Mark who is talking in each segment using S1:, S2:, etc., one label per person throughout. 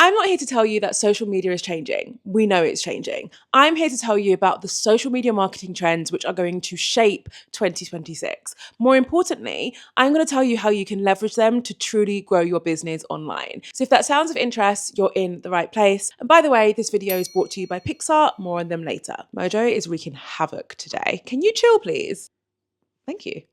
S1: I'm not here to tell you that social media is changing. We know it's changing. I'm here to tell you about the social media marketing trends which are going to shape 2026. More importantly, I'm going to tell you how you can leverage them to truly grow your business online. So if that sounds of interest, you're in the right place. And by the way, this video is brought to you by Pixar. More on them later. Mojo is wreaking havoc today. Can you chill, please? Thank you.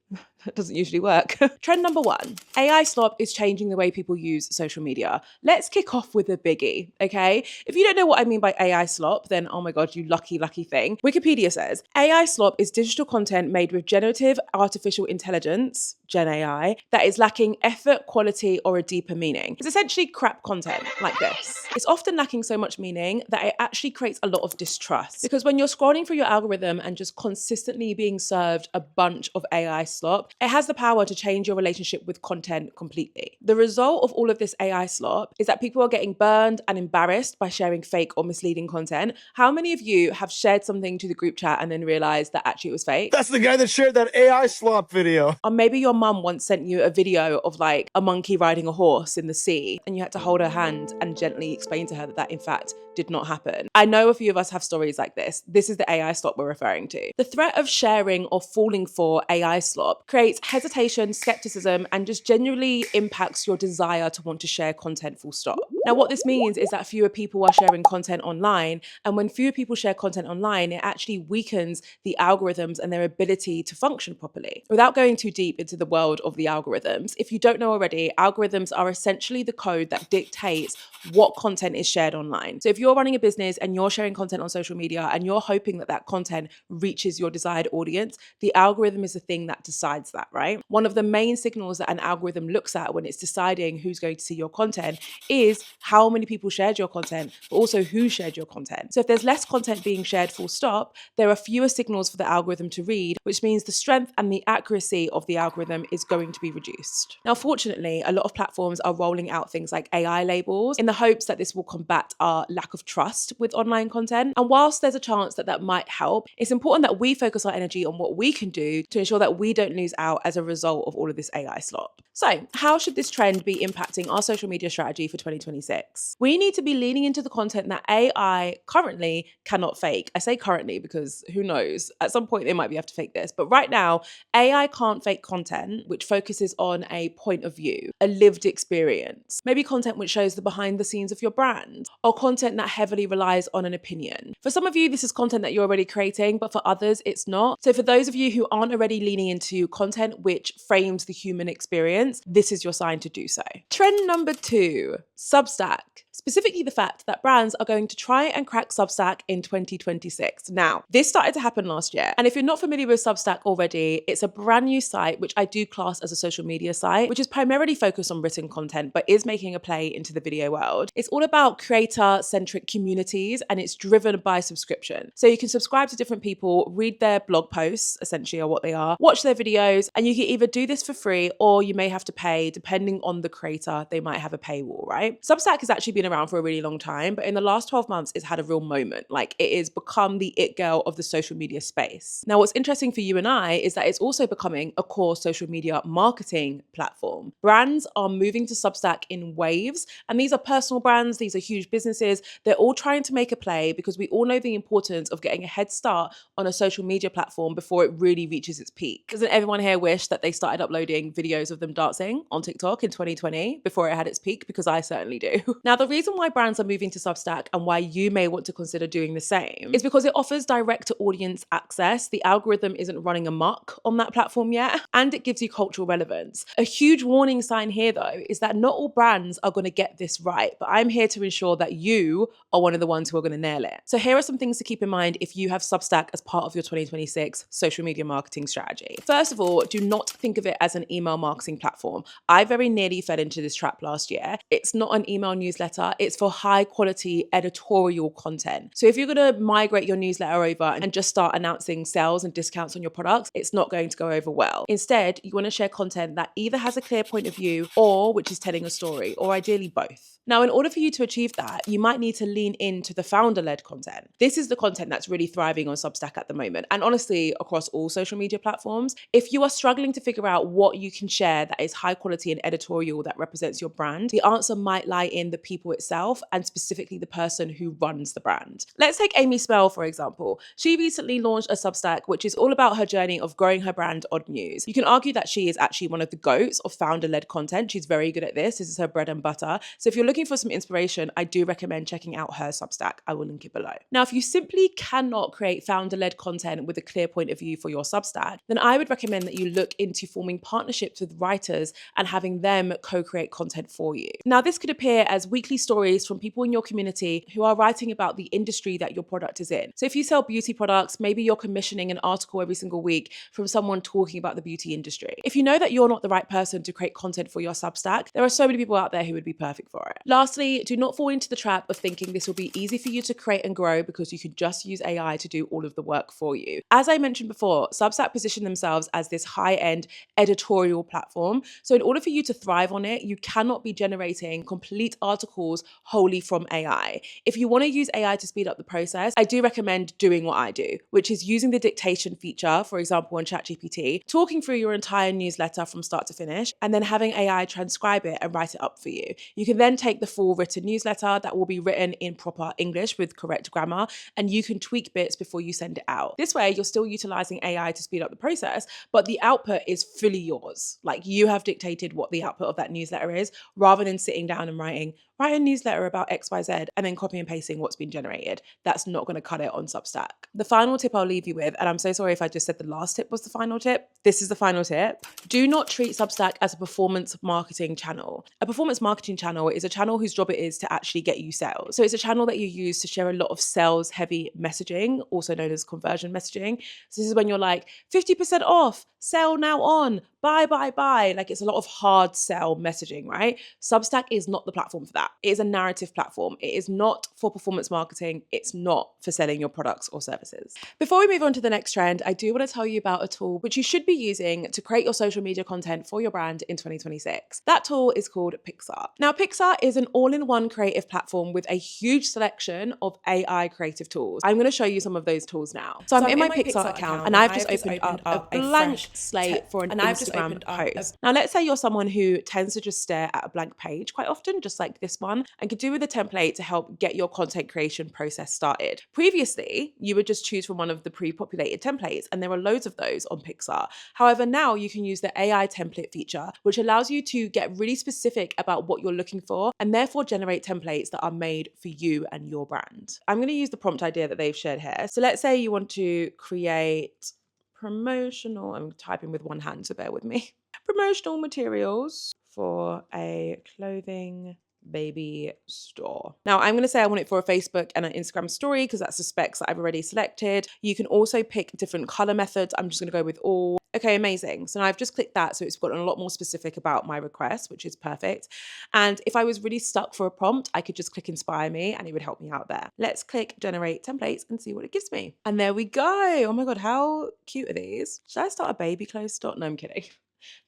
S1: That doesn't usually work. Trend number 1, AI slop is changing the way people use social media. Let's kick off with a biggie, okay? If you don't know what I mean by AI slop, then oh my God, you lucky thing. Wikipedia says, AI slop is digital content made with generative artificial intelligence, Gen AI, that is lacking effort, quality, or a deeper meaning. It's essentially crap content like this. It's often lacking so much meaning that it actually creates a lot of distrust. Because when you're scrolling through your algorithm and just consistently being served a bunch of AI slop, it has the power to change your relationship with content completely. The result of all of this AI slop is that people are getting burned and embarrassed by sharing fake or misleading content. How many of you have shared something to the group chat and then realized that actually it was fake?
S2: That's the guy that shared that AI slop video.
S1: Or maybe your mum once sent you a video of like a monkey riding a horse in the sea and you had to hold her hand and gently explain to her that that in fact did not happen. I know a few of us have stories like this. This is the AI slop we're referring to. The threat of sharing or falling for AI slop creates hesitation, skepticism, and just genuinely impacts your desire to want to share content full stop. Now, what this means is that fewer people are sharing content online, and when fewer people share content online, it actually weakens the algorithms and their ability to function properly. Without going too deep into the world of the algorithms, if you don't know already, algorithms are essentially the code that dictates what content is shared online. So if you're running a business and you're sharing content on social media and you're hoping that that content reaches your desired audience, the algorithm is the thing that decides that, right? One of the main signals that an algorithm looks at when it's deciding who's going to see your content is how many people shared your content, but also who shared your content. So if there's less content being shared full stop, there are fewer signals for the algorithm to read, which means the strength and the accuracy of the algorithm is going to be reduced. Now, fortunately, a lot of platforms are rolling out things like AI labels in the hopes that this will combat our lack of trust with online content. And whilst there's a chance that that might help, it's important that we focus our energy on what we can do to ensure that we don't lose out as a result of all of this AI slop. So how should this trend be impacting our social media strategy for 2026? We need to be leaning into the content that AI currently cannot fake. I say currently because who knows, at some point they might be able to fake this. But right now, AI can't fake content which focuses on a point of view, a lived experience. Maybe content which shows the behind the scenes of your brand, or content that heavily relies on an opinion. For some of you, this is content that you're already creating, but for others, it's not. So for those of you who aren't already leaning into content which frames the human experience, this is your sign to do so. Trend number 2, Substack. Specifically the fact that brands are going to try and crack Substack in 2026. Now, this started to happen last year. And if you're not familiar with Substack already, it's a brand new site, which I do class as a social media site, which is primarily focused on written content, but is making a play into the video world. It's all about creator-centric communities, and it's driven by subscription. So you can subscribe to different people, read their blog posts, essentially are what they are, watch their videos, and you can either do this for free or you may have to pay, depending on the creator. They might have a paywall, right? Substack has actually been around for a really long time, but in the last 12 months, it's had a real moment. Like, it has become the it girl of the social media space. Now, what's interesting for you and I is that it's also becoming a core social media marketing platform. Brands are moving to Substack in waves, and these are personal brands, these are huge businesses. They're all trying to make a play because we all know the importance of getting a head start on a social media platform before it really reaches its peak. Doesn't everyone here wish that they started uploading videos of them dancing on TikTok in 2020 before it had its peak? Because I certainly do. Now, the reason why brands are moving to Substack and why you may want to consider doing the same is because it offers direct to audience access. The algorithm isn't running amok on that platform yet, and it gives you cultural relevance. A huge warning sign here, though, is that not all brands are going to get this right, but I'm here to ensure that you are one of the ones who are going to nail it. So here are some things to keep in mind if you have Substack as part of your 2026 social media marketing strategy. First of all, do not think of it as an email marketing platform. I very nearly fell into this trap last year. It's not an email newsletter. It's for high quality editorial content. So if you're going to migrate your newsletter over and just start announcing sales and discounts on your products, it's not going to go over well. Instead, you want to share content that either has a clear point of view or which is telling a story, or ideally both. Now, in order for you to achieve that, you might need to lean into the founder-led content. This is the content that's really thriving on Substack at the moment, and honestly, across all social media platforms. If you are struggling to figure out what you can share that is high quality and editorial that represents your brand, the answer might lie in the people itself and specifically the person who runs the brand. Let's take Amy Spell, for example. She recently launched a Substack, which is all about her journey of growing her brand Odd News. You can argue that she is actually one of the goats of founder-led content. She's very good at this. This is her bread and butter. So if you're looking for some inspiration, I do recommend checking out her Substack. I will link it below. Now, if you simply cannot create founder-led content with a clear point of view for your Substack, then I would recommend that you look into forming partnerships with writers and having them co-create content for you. Now, this could appear as weekly stories from people in your community who are writing about the industry that your product is in. So if you sell beauty products, maybe you're commissioning an article every single week from someone talking about the beauty industry. If you know that you're not the right person to create content for your Substack, there are so many people out there who would be perfect for it. Lastly, do not fall into the trap of thinking this will be easy for you to create and grow because you could just use AI to do all of the work for you. As I mentioned before, Substack position themselves as this high-end editorial platform. So in order for you to thrive on it, you cannot be generating complete articles wholly from AI. If you want to use AI to speed up the process, I do recommend doing what I do, which is using the dictation feature, for example, on ChatGPT, talking through your entire newsletter from start to finish, and then having AI transcribe it and write it up for you. You can then take the full written newsletter that will be written in proper English with correct grammar, and you can tweak bits before you send it out. This way, you're still utilizing AI to speed up the process, but the output is fully yours. Like, you have dictated what the output of that newsletter is, rather than sitting down and write a newsletter about XYZ and then copy and pasting what's been generated. That's not going to cut it on Substack. The final tip I'll leave you with, and I'm so sorry if I just said the last tip was the final tip. This is the final tip. Do not treat Substack as a performance marketing channel. A performance marketing channel is a channel whose job it is to actually get you sales. So it's a channel that you use to share a lot of sales heavy messaging, also known as conversion messaging. So this is when you're like 50% off, sell now on, buy. Like, it's a lot of hard sell messaging, right? Substack is not the platform for that. It is a narrative platform. It is not for performance marketing. It's not for selling your products or services. Before we move on to the next trend, I do want to tell you about a tool which you should be using to create your social media content for your brand in 2026. That tool is called Pixar. Now, Pixar is an all-in-one creative platform with a huge selection of AI creative tools. I'm going to show you some of those tools now. So I'm in my Pixar account and I've just opened up a blank slate for an Instagram post. Now, let's say you're someone who tends to just stare at a blank page quite often, just like this one, and could do with a template to help get your content creation process started. Previously, you would just choose from one of the pre-populated templates, and there are loads of those on Pixar. However, now you can use the AI template feature, which allows you to get really specific about what you're looking for and therefore generate templates that are made for you and your brand. I'm going to use the prompt idea that they've shared here. So let's say you want to create promotional, I'm typing with one hand, so bear with me, promotional materials for a clothing baby store. Now, I'm going to say I want it for a Facebook and an Instagram story because that's the specs that I've already selected. You can also pick different color methods. I'm just going to go with all. Okay, amazing. So now I've just clicked that. So it's gotten a lot more specific about my request, which is perfect. And if I was really stuck for a prompt, I could just click inspire me and it would help me out there. Let's click generate templates and see what it gives me. And there we go. Oh my God, how cute are these? Should I start a baby clothes store? No, I'm kidding.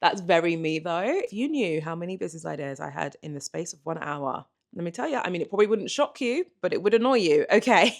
S1: That's very me though. If you knew how many business ideas I had in the space of 1 hour, let me tell you, I mean, it probably wouldn't shock you, but it would annoy you. Okay.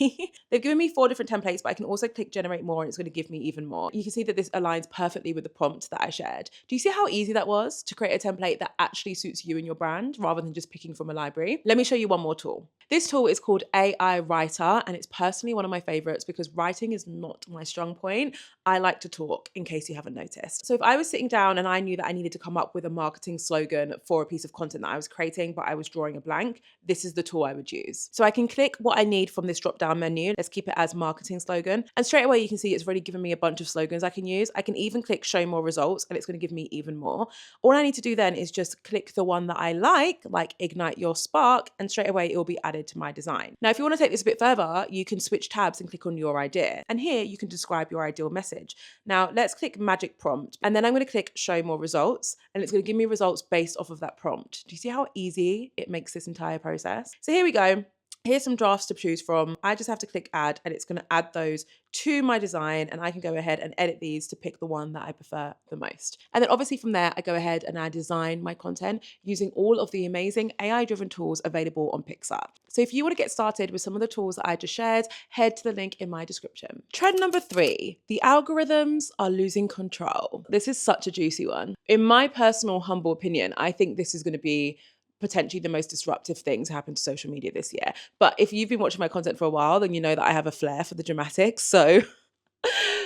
S1: They've given me 4 different templates, but I can also click generate more and it's going to give me even more. You can see that this aligns perfectly with the prompt that I shared. Do you see how easy that was to create a template that actually suits you and your brand rather than just picking from a library? Let me show you one more tool. This tool is called AI Writer, and it's personally one of my favorites because writing is not my strong point. I like to talk, in case you haven't noticed. So if I was sitting down and I knew that I needed to come up with a marketing slogan for a piece of content that I was creating, but I was drawing a blank, this is the tool I would use. So I can click what I need from this drop-down menu. Let's keep it as marketing slogan. And straight away, you can see it's already given me a bunch of slogans I can use. I can even click show more results and it's going to give me even more. All I need to do then is just click the one that I like ignite your spark, and straight away it will be added to my design. Now, if you want to take this a bit further, you can switch tabs and click on your idea. And here you can describe your ideal message. Now let's click magic prompt. And then I'm going to click show more results and it's going to give me results based off of that prompt. Do you see how easy it makes this entire process? So here we go. Here's some drafts to choose from. I just have to click add and it's going to add those to my design, and I can go ahead and edit these to pick the one that I prefer the most. And then obviously from there, I go ahead and I design my content using all of the amazing AI-driven tools available on Pixar. So if you want to get started with some of the tools that I just shared, head to the link in my description. Trend number 3, the algorithms are losing control. This is such a juicy one. In my personal humble opinion, I think this is going to be potentially the most disruptive things happen to social media this year. But if you've been watching my content for a while, then you know that I have a flair for the dramatics. So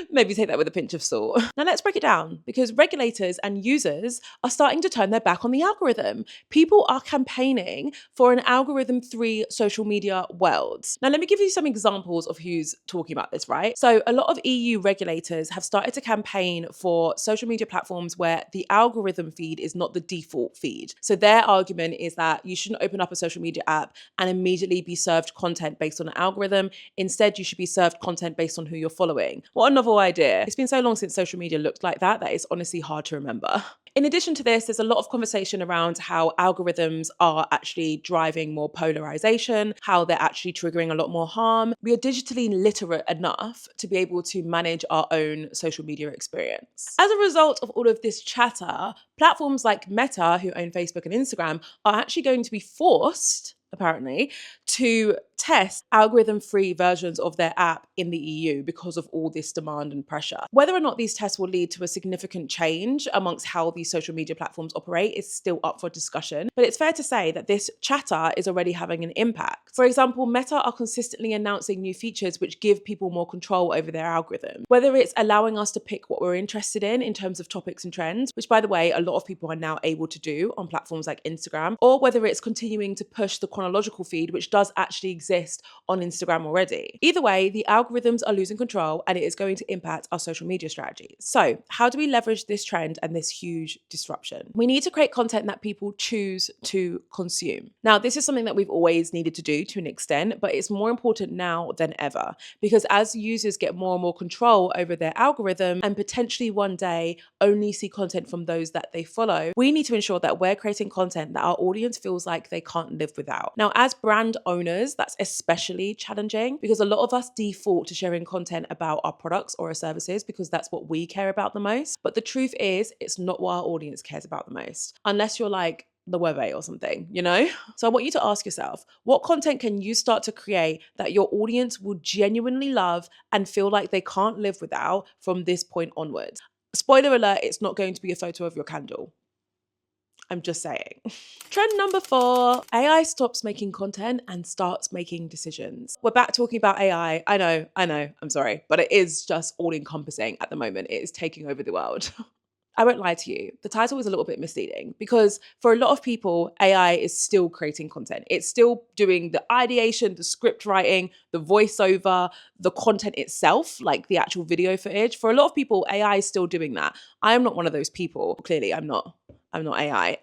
S1: maybe take that with a pinch of salt. Now let's break it down, because regulators and users are starting to turn their back on the algorithm. People are campaigning for an algorithm-free social media world. Now let me give you some examples of who's talking about this, right? So a lot of EU regulators have started to campaign for social media platforms where the algorithm feed is not the default feed. So their argument is that you shouldn't open up a social media app and immediately be served content based on an algorithm. Instead, you should be served content based on who you're following. What a novel idea. It's been so long since social media looked like that it's honestly hard to remember. In addition to this, there's a lot of conversation around how algorithms are actually driving more polarization, how they're actually triggering a lot more harm. We are digitally literate enough to be able to manage our own social media experience. As a result of all of this chatter, platforms like Meta, who own Facebook and Instagram, are actually going to be forced, apparently, to test algorithm-free versions of their app in the EU because of all this demand and pressure. Whether or not these tests will lead to a significant change amongst how these social media platforms operate is still up for discussion, but it's fair to say that this chatter is already having an impact. For example, Meta are consistently announcing new features which give people more control over their algorithm. Whether it's allowing us to pick what we're interested in terms of topics and trends, which by the way, a lot of people are now able to do on platforms like Instagram, or whether it's continuing to push the chronological feed, which does actually exist on Instagram already. Either way, the algorithms are losing control and it is going to impact our social media strategies. So how do we leverage this trend and this huge disruption? We need to create content that people choose to consume. Now, this is something that we've always needed to do to an extent, but it's more important now than ever, because as users get more and more control over their algorithm and potentially one day only see content from those that they follow, we need to ensure that we're creating content that our audience feels like they can't live without. Now, as brand owners, that's especially challenging because a lot of us default to sharing content about our products or our services because that's what we care about the most. But the truth is, it's not what our audience cares about the most, unless you're like the Webby or something, you know? So I want you to ask yourself, what content can you start to create that your audience will genuinely love and feel like they can't live without from this point onwards? Spoiler alert, it's not going to be a photo of your candle. I'm just saying. Trend number 4, AI stops making content and starts making decisions. We're back talking about AI. I know, I'm sorry, but it is just all encompassing at the moment. It is taking over the world. I won't lie to you, the title is a little bit misleading because for a lot of people, AI is still creating content. It's still doing the ideation, the script writing, the voiceover, the content itself, like the actual video footage. For a lot of people, AI is still doing that. I am not one of those people. Clearly, I'm not AI.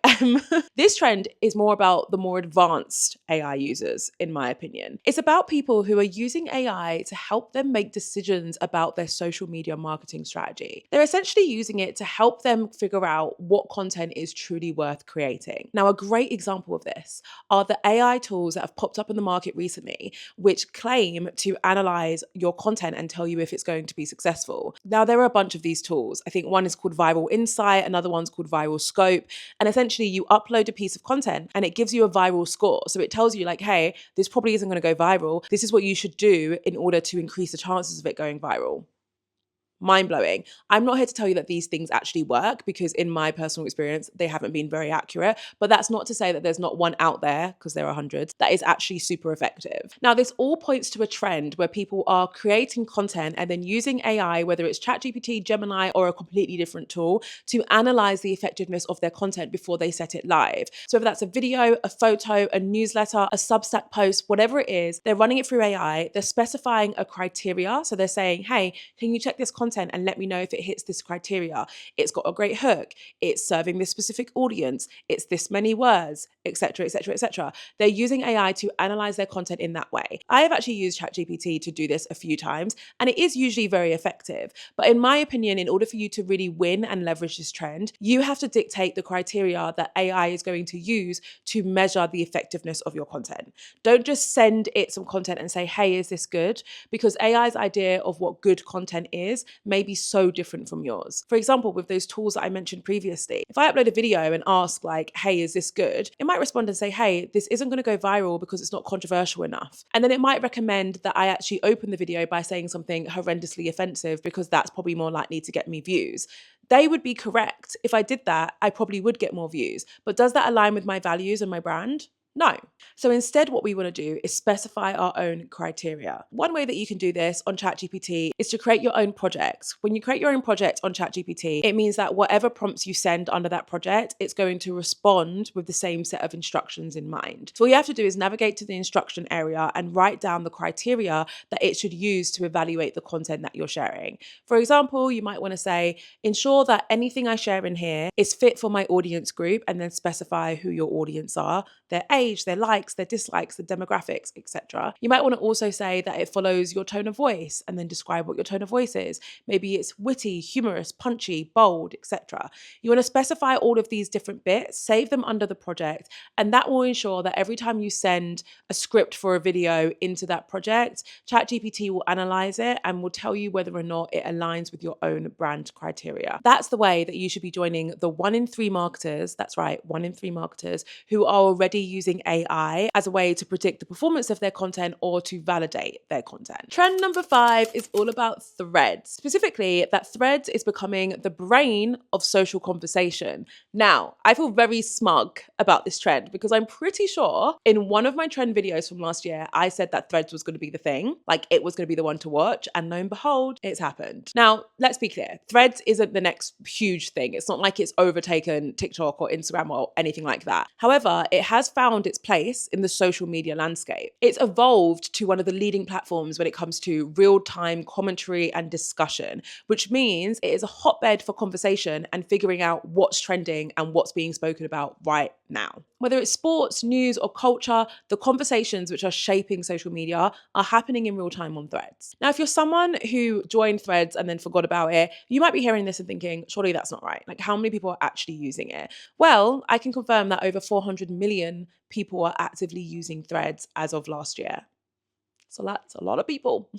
S1: This trend is more about the more advanced AI users, in my opinion. It's about people who are using AI to help them make decisions about their social media marketing strategy. They're essentially using it to help them figure out what content is truly worth creating. Now, a great example of this are the AI tools that have popped up in the market recently, which claim to analyze your content and tell you if it's going to be successful. Now, there are a bunch of these tools. I think one is called Viral Insight, another one's called Viral Scope. And essentially you upload a piece of content and it gives you a viral score. So it tells you like, hey, this probably isn't going to go viral. This is what you should do in order to increase the chances of it going viral. Mind-blowing. I'm not here to tell you that these things actually work because in my personal experience, they haven't been very accurate, but that's not to say that there's not one out there, because there are hundreds, that is actually super effective. Now, this all points to a trend where people are creating content and then using AI, whether it's ChatGPT, Gemini, or a completely different tool, to analyze the effectiveness of their content before they set it live. So whether that's a video, a photo, a newsletter, a Substack post, whatever it is, they're running it through AI, they're specifying a criteria. So they're saying, hey, can you check this content content and let me know if it hits this criteria. It's got a great hook. It's serving this specific audience. It's this many words, etc., etc., etc. They're using AI to analyze their content in that way. I have actually used ChatGPT to do this a few times, and it is usually very effective. But in my opinion, in order for you to really win and leverage this trend, you have to dictate the criteria that AI is going to use to measure the effectiveness of your content. Don't just send it some content and say, hey, is this good? Because AI's idea of what good content is may be so different from yours. For example, with those tools that I mentioned previously, if I upload a video and ask like, hey, is this good? It might respond and say, hey, this isn't going to go viral because it's not controversial enough. And then it might recommend that I actually open the video by saying something horrendously offensive because that's probably more likely to get me views. They would be correct. If I did that, I probably would get more views. But does that align with my values and my brand? No. So instead, what we want to do is specify our own criteria. One way that you can do this on ChatGPT is to create your own project. When you create your own project on ChatGPT, it means that whatever prompts you send under that project, it's going to respond with the same set of instructions in mind. So all you have to do is navigate to the instruction area and write down the criteria that it should use to evaluate the content that you're sharing. For example, you might want to say, ensure that anything I share in here is fit for my audience group, and then specify who your audience are, their age, their likes, their dislikes, the demographics, etc. You might want to also say that it follows your tone of voice and then describe what your tone of voice is. Maybe it's witty, humorous, punchy, bold, etc. You want to specify all of these different bits, save them under the project, and that will ensure that every time you send a script for a video into that project, ChatGPT will analyze it and will tell you whether or not it aligns with your own brand criteria. That's the way that you should be joining the 1 in 3 marketers, that's right, 1 in 3 marketers who are already using AI as a way to predict the performance of their content or to validate their content. Trend number 5 is all about threads. Specifically, that threads is becoming the brain of social conversation. Now, I feel very smug about this trend because I'm pretty sure in one of my trend videos from last year, I said that threads was going to be the thing, like it was going to be the one to watch, and lo and behold, it's happened. Now, let's be clear, threads isn't the next huge thing. It's not like it's overtaken TikTok or Instagram or anything like that. However, it has found its place in the social media landscape. It's evolved to one of the leading platforms when it comes to real-time commentary and discussion, which means it is a hotbed for conversation and figuring out what's trending and what's being spoken about right now. Whether it's sports, news, or culture, the conversations which are shaping social media are happening in real time on Threads. Now, if you're someone who joined Threads and then forgot about it, you might be hearing this and thinking, surely that's not right. Like, how many people are actually using it? Well, I can confirm that over 400 million people are actively using Threads as of last year. So that's a lot of people,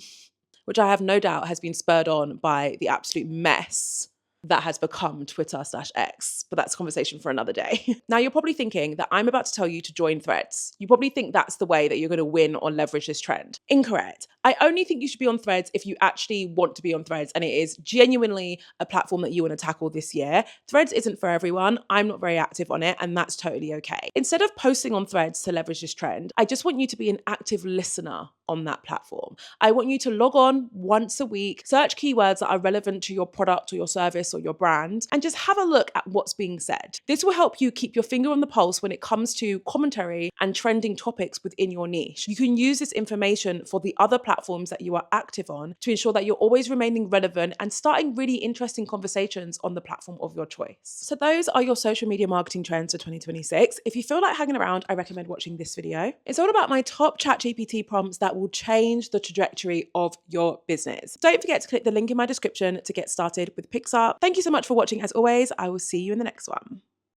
S1: which I have no doubt has been spurred on by the absolute mess that has become Twitter/X, but that's a conversation for another day. Now, you're probably thinking that I'm about to tell you to join Threads. You probably think that's the way that you're going to win or leverage this trend. Incorrect. I only think you should be on Threads if you actually want to be on Threads and it is genuinely a platform that you want to tackle this year. Threads isn't for everyone. I'm not very active on it, and that's totally okay. Instead of posting on Threads to leverage this trend, I just want you to be an active listener on that platform. I want you to log on once a week, search keywords that are relevant to your product or your service or your brand, and just have a look at what's being said. This will help you keep your finger on the pulse when it comes to commentary and trending topics within your niche. You can use this information for the other platforms that you are active on to ensure that you're always remaining relevant and starting really interesting conversations on the platform of your choice. So those are your social media marketing trends for 2026. If you feel like hanging around, I recommend watching this video. It's all about my top ChatGPT prompts that will change the trajectory of your business. Don't forget to click the link in my description to get started with Pixar. Thank you so much for watching. As always, I will see you in the next one.